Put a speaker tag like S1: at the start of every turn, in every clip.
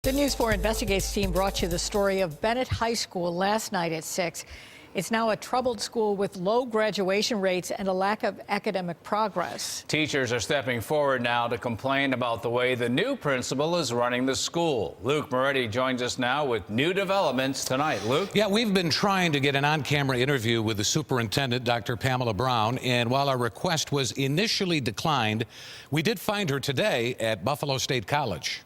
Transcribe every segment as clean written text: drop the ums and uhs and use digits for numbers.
S1: The News 4 Investigates team brought you the story of Bennett High School last night at 6. It's now a troubled school with low graduation rates and a lack of academic progress.
S2: Teachers are stepping forward now to complain about the way the new principal is running the school. Luke Moretti joins us now with new developments tonight. Luke?
S3: Yeah, we've been trying to get an on-camera interview with the superintendent, Dr. Pamela Brown, and while our request was initially declined, we did find her today at Buffalo State College.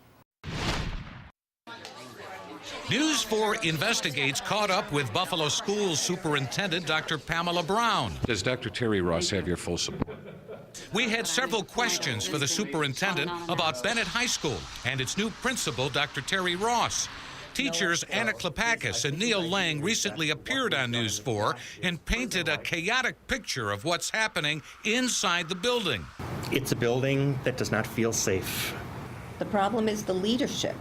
S3: News 4 Investigates caught up with Buffalo Schools Superintendent Dr. Pamela Brown.
S4: Does Dr. Terry Ross have your full support?
S3: We had several questions for the superintendent about Bennett High School and its new principal, Dr. Terry Ross. Teachers Anna Klapakis and Neil Lang recently appeared on News 4 and painted a chaotic picture of what's happening inside the building.
S5: It's a building that does not feel safe.
S6: The problem is the leadership.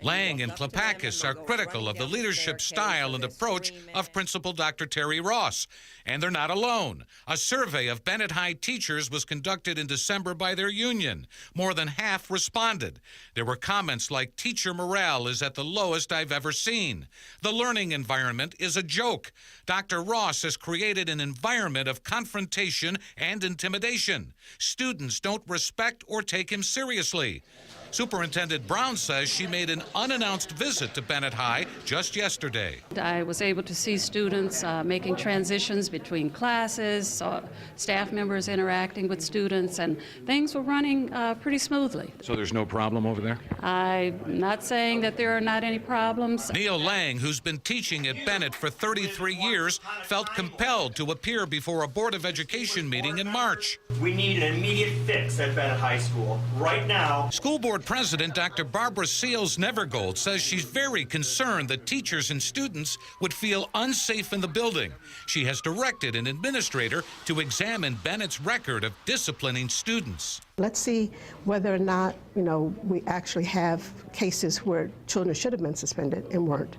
S3: Lang and Klapakis are critical of the leadership style and approach of Principal Dr. Terry Ross. And they're not alone. A survey of Bennett High teachers was conducted in December by their union. More than half responded. There were comments like, "Teacher morale is at the lowest I've ever seen. The learning environment is a joke. Dr. Ross has created an environment of confrontation and intimidation. Students don't respect or take him seriously." Superintendent Brown says she made an unannounced visit to Bennett High just yesterday.
S7: I was able to see students making transitions between classes, staff members interacting with students, and things were running pretty smoothly.
S4: So there's no problem over there?
S7: I'm not saying that there are not any problems.
S3: Neil Lang, who's been teaching at Bennett for 33 years, felt compelled to appear before a Board of Education meeting in March.
S5: We need an immediate fix at Bennett High School right now.
S3: School Board President Dr. Barbara Seals-Nevergold says she's very concerned that teachers and students would feel unsafe in the building. She has directed an administrator to examine Bennett's record of disciplining students.
S8: Let's see whether or not, we actually have cases where children should have been suspended and weren't,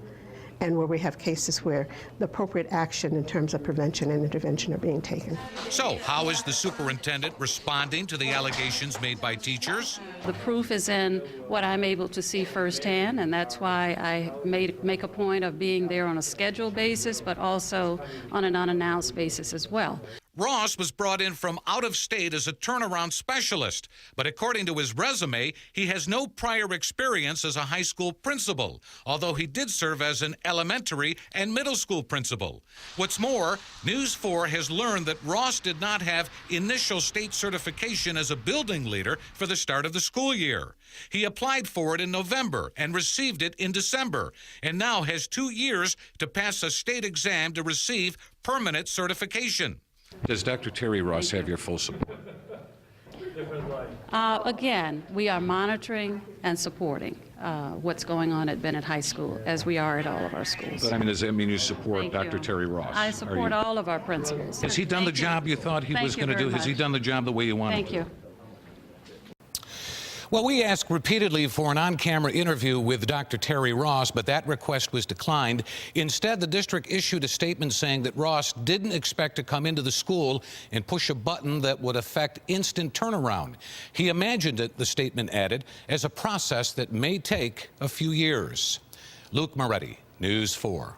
S8: and where we have cases where the appropriate action in terms of prevention and intervention are being taken.
S3: So, how is the superintendent responding to the allegations made by teachers?
S7: The proof is in what I'm able to see firsthand, and that's why I make a point of being there on a scheduled basis, but also on an unannounced basis as well.
S3: Ross was brought in from out of state as a turnaround specialist, but according to his resume, he has no prior experience as a high school principal, although he did serve as an elementary and middle school principal. What's more, News 4 has learned that Ross did not have initial state certification as a building leader for the start of the school year. He applied for it in November and received it in December, and now has 2 years to pass a state exam to receive permanent certification.
S4: Does Dr. Terry Ross have your full support?
S7: Again, we are monitoring and supporting what's going on at Bennett High School, as we are at all of our schools.
S4: But does that mean you support Dr. Terry Ross?
S7: I support all of our principals.
S4: Has he done the job you thought he was going to do? Has he done the job the way you wanted?
S7: Thank you.
S3: Well, we asked repeatedly for an on-camera interview with Dr. Terry Ross, but that request was declined. Instead, the district issued a statement saying that Ross didn't expect to come into the school and push a button that would affect instant turnaround. He imagined it, the statement added, as a process that may take a few years. Luke Moretti, News 4.